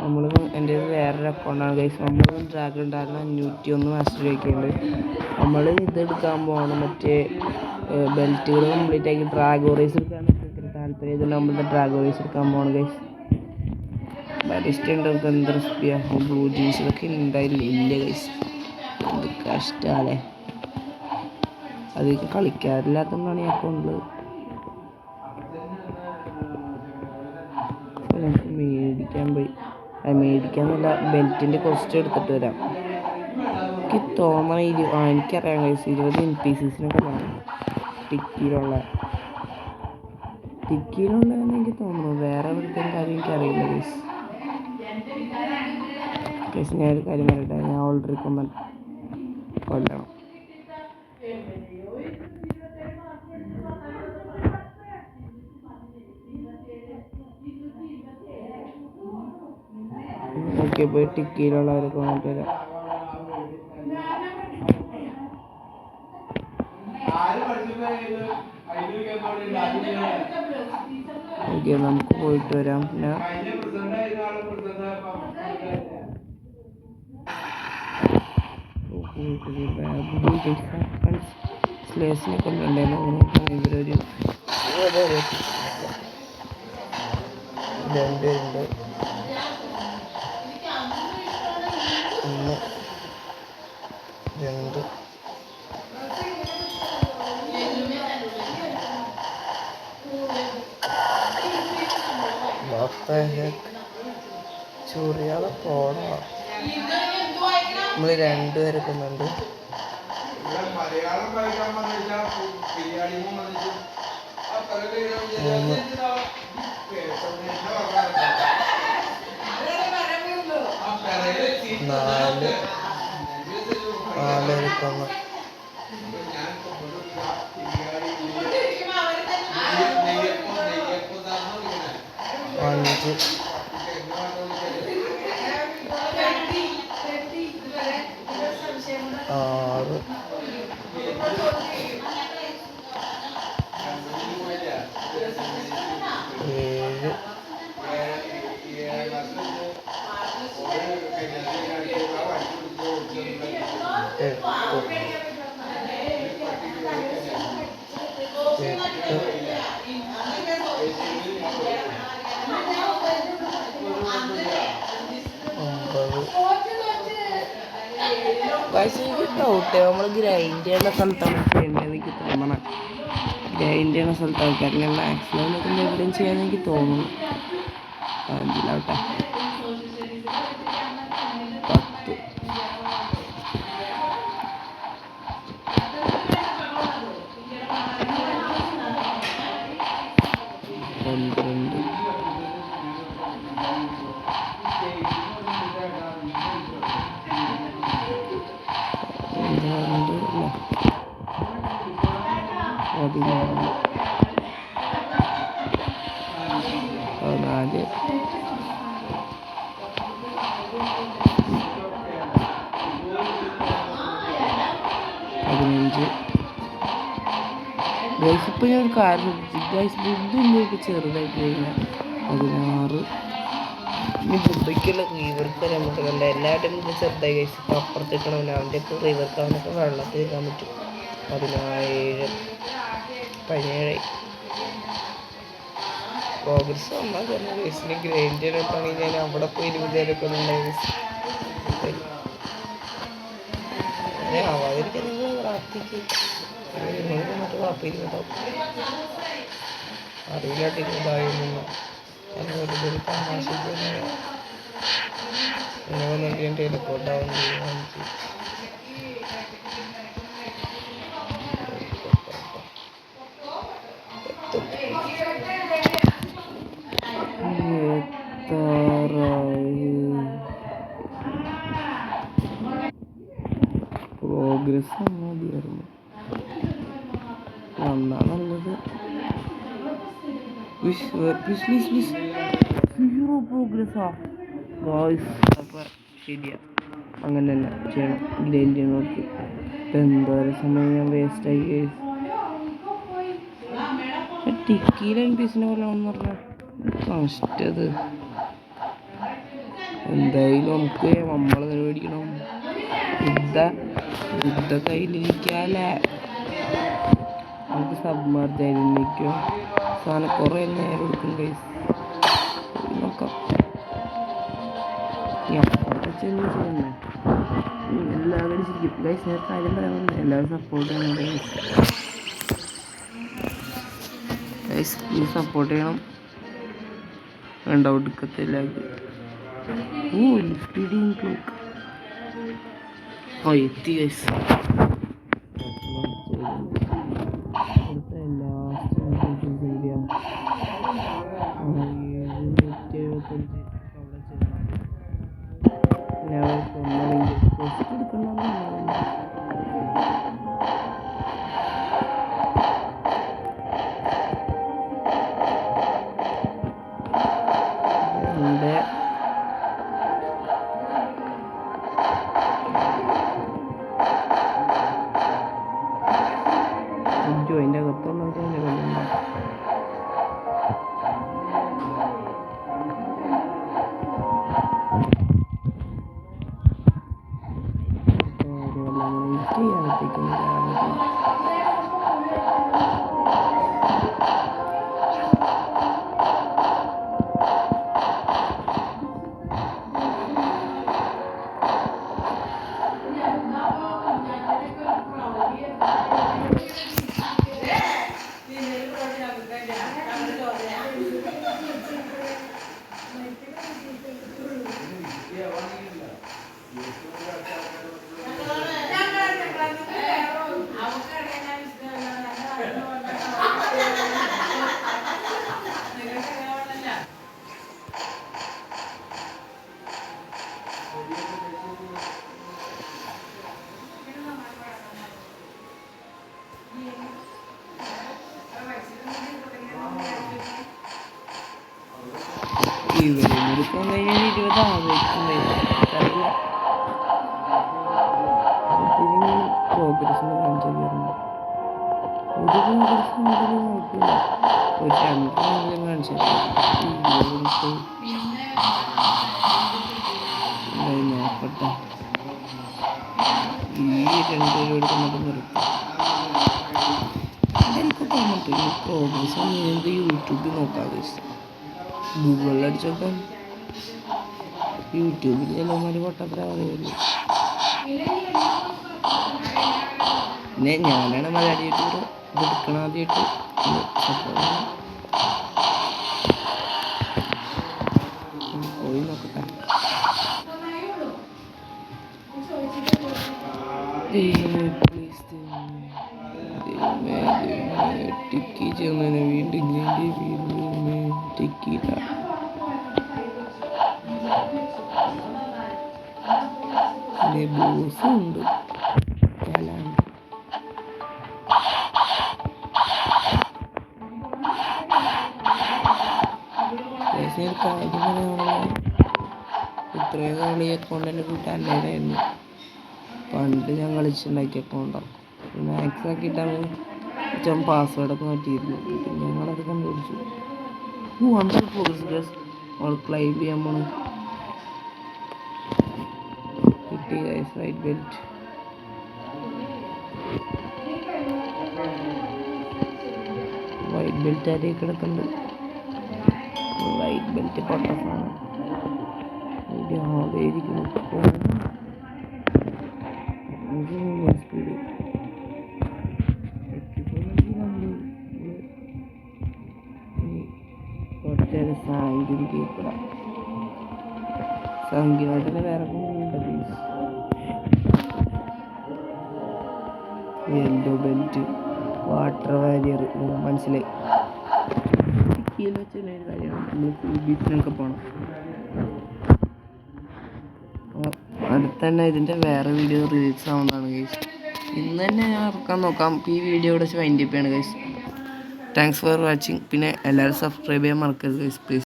നമ്മൾ എൻ്റെ വേറൊരു അക്കൗണ്ടാണ് ഗൈസ്. നമ്മൾ ഡ്രാഗൺ ഉണ്ടായിരുന്ന 501 മാസ്റ്റർ വയ്ക്കുന്നുണ്ട്. നമ്മൾ ഇതെടുക്കാൻ പോകണം, മറ്റേ ബെൽറ്റുകൾ കംപ്ലീറ്റ് ആക്കി ഡ്രാഗോ റേസ് എടുക്കാൻ താല്പര്യം. ഇതിൽ നമ്മൾ ഡ്രാഗോ റേസ് എടുക്കാൻ പോകണം ഗൈസ്. ബരിസ്റ്റ ഉണ്ട്, നമുക്ക് എന്ത് റെസിപ്പിയാണ്. ബ്ലൂ ജീൻസിലൊക്കെ ഉണ്ടായില്ല ഗൈസ്. എന്ത് കഷ്ടമല്ലേ, അത് കളിക്കാറില്ലാത്തതുകൊണ്ടാണ് ഈ അക്കൗണ്ടിൽ. നമുക്ക് മേടിക്കാൻ പോയി, മേടിക്കാന്നല്ല, ബെൽറ്റിൻ്റെ കോസ്റ്റ് എടുത്തിട്ട് വരാം. എനിക്ക് തോന്നണം എനിക്കറിയാം ഗൈസ്, 20 NPCസിനൊക്കെ വേണം ടിക്കിയിലുള്ളതെന്ന് എനിക്ക് തോന്നുന്നു. വേറെ എവിടുത്തെ കാര്യം എനിക്കറിയില്ല ഗൈസ്. ഞാനൊരു കാര്യം പറയട്ടെ, ഞാൻ ഓൾറെഡി കൊല്ലണം. ഓക്കെ, പോയി ടിക്കിയിലുള്ളവരൊക്കെ വന്നിട്ട് വരാം. ഓക്കെ, നമുക്ക് പോയിട്ട് വരാം. പിന്നെ സ്ലേസിനെ കൊണ്ടുണ്ടായിരുന്നു. ഇവരൊരു 2 പേരുണ്ട്. 1 2 ചൊറിയാതെ പോടാ. നമ്മൾ 2 പേരൊക്കെ ഉണ്ട്. നാലേരക്കൊന്ന് 5 6 7 ഡൗട്ട്, നമ്മൾ ഗ്രൈൻഡ് ചെയ്യുന്ന സ്ഥലത്താണ് ചെയ്യേണ്ടത് എനിക്ക് തോന്നണം. ഗ്രൈൻഡ് ചെയ്യുന്ന സ്ഥലത്ത് ആൾക്കാരില്ല, മാക്സിമം നോക്കുമ്പോൾ എവിടെയും ചെയ്യാൻ എനിക്ക് തോന്നുന്നു. അതിലാവട്ടെ 10 12 14 15 ഗൈസ്. ഇപ്പം ഞാൻ ഒരു കാര്യം ഗൈസ്, ബുദ്ധിയൊക്കെ ചെറുതായിട്ട് കഴിഞ്ഞാൽ 16. ഇനി ബുദ്ധിക്കുള്ള റിവർക്ക് നമുക്ക് കണ്ട എല്ലാവരുടെയും ഇത് ചെറുതായി ഗൈസ്. ഇപ്പം അപ്പുറത്തേക്കണമല്ലോ, അവൻ്റെ ഒക്കെ റിവർക്ക് അവനൊക്കെ വെള്ളത്തിൽ നിൽക്കാൻ പറ്റും. 17 17 പ്രോഗ്രസ് വന്നാൽ തന്നെ ഗൈസിന് ഗ്രൈൻഡ് ചെയ്തിട്ടാണെങ്കിൽ ഞാൻ അവിടെ പോയി 20 പേരൊക്കെ ഉണ്ടായി ഗൈസ്. ആവാതിരിക്കാൻ നിങ്ങൾ പ്രാർത്ഥിക്കും. മറ്റു കുഴപ്പമില്ല, അറിയില്ലാട്ട് 20 അതുപോലെ തമാശക്ക് ഇങ്ങനെ ടെലിപ്പോർട്ടാവും ചെയ്യും. പ്രോഗ്രസ് മതിയായിരുന്നു, വന്നാ നല്ലത്. 0 പ്രോഗ്രസ്സാ ഗായ്സ്. അപ്പം ശരിയാ, അങ്ങനെ തന്നെ ചെയ്യണം. ഗ്രൈൻഡ് ചെയ്യണോർക്ക് ഇപ്പം എന്തോരം സമയം ഞാൻ വേസ്റ്റായി ഗൈസ്. ടിക്കിയിൽ NPCനെ കൊല്ലണമെന്ന് പറഞ്ഞാൽ കഷ്ടത്. എന്തായാലും നമുക്ക് നമ്മളെ മേടിക്കണം. യുദ്ധ കയ്യിലിരിക്കാല്ലേ. നമുക്ക് സബ്മർജായിരിക്കും സാധനം കുറേ നേരം എടുക്കും ഗൈസ്. നോക്കാം അപ്പുറത്തെ ചെന്ന് ചെയ്യുന്നത് എല്ലാവരും ശരിക്കും ഗൈസ്. ഞാൻ കാര്യം പറയാറുണ്ട്, എല്ലാവരും സപ്പോർട്ട് ചെയ്യണം ഗൈസ്. ഈ സപ്പോർട്ട് ചെയ്യണം. വേണ്ട ഒടുക്കത്തില്ല. എത്തി ഗൈസ്. അതിൻ്റെ അകത്തുള്ളവരെ ഇവരെടുക്കാൻ കഴിഞ്ഞാൽ 20 ആവേശം പ്രോഗ്രസ് കാണിച്ചു തരുന്നു. ഒരു പ്രോഗ്രസ് കുഴപ്പമില്ല, ഒരു 2 കാണിച്ചു നോക്കട്ടെ. ഈ 2 രൂപ നിർത്തും. എനിക്ക് തോന്നിട്ട് ഈ പ്രോഗ്രസ് നിങ്ങൾക്ക് യൂട്യൂബിൽ നോക്കാതെ ഗൂഗിളിൽ അടിച്ചോക്കാം. യൂട്യൂബിൽ ചിലമാര് പൊട്ടത്ര അറിയുള്ളൂ. പിന്നെ ഞാനാണ് മലയാളി യൂട്യൂബർ ഇത് എടുക്കണം ആദ്യമായിട്ട്. പോയി നോക്കട്ടെ. ടിക്കി ചെന്നതിന് വീണ്ടും ടിക്കിയില്ല. ബോസുണ്ട് കാര്യം പറയാനുള്ള ഇത്രയും കളി അക്കൗണ്ട് എൻ്റെ കൂട്ടുകാരനായിരുന്നു. പണ്ട് ഞാൻ കളിച്ചുണ്ടാക്കിയ അക്കൗണ്ടാണ്. മാക്സ് ആക്കിയിട്ടാണ് ഞാൻ പാസ്വേഡൊക്കെ മാറ്റിയിരുന്നു. ഞങ്ങളത് കണ്ടുപിടിച്ചു. 100 പ്രോഗ്രസ് നമ്മൾ ക്ലൈം ചെയ്യാൻ പോണു. കിട്ടി guys white belt. White belt ആരെയും കിടക്കുന്നുണ്ട്. വൈറ്റ് ബെൽറ്റ് പൊട്ടസാണ്. ആദ്യമായിരിക്കുന്നു സ്പീഡ് കുറച്ചേരം സാങ്കേതികമായിട്ട് വേറെ യെല്ലോ ബെൽറ്റ് വാട്ടർ വാരിയർ മനസ്സിലായി. ടിക്കിയിൽ വെച്ചുള്ള ഒരു കാര്യമാണ്. നമ്മൾ ബീച്ചിനൊക്കെ പോകണം. അടുത്ത് തന്നെ ഇതിൻ്റെ വേറെ വീഡിയോ റിലീസ് ആവുന്നതാണ് ഗൈസ്. ഇന്ന് തന്നെ ഞാൻ ഇറക്കാൻ നോക്കാം. ഈ വീഡിയോ ഇവിടെ വൈൻഡ് അപ്പ് ചെയ്യാണ് ഗൈസ്. Thanks for watching. പിന്നെ എല്ലാവരും സബ്സ്ക്രൈബ് ചെയ്യാൻ മറക്കരുത് ഗൈസ് പ്ലീസ്.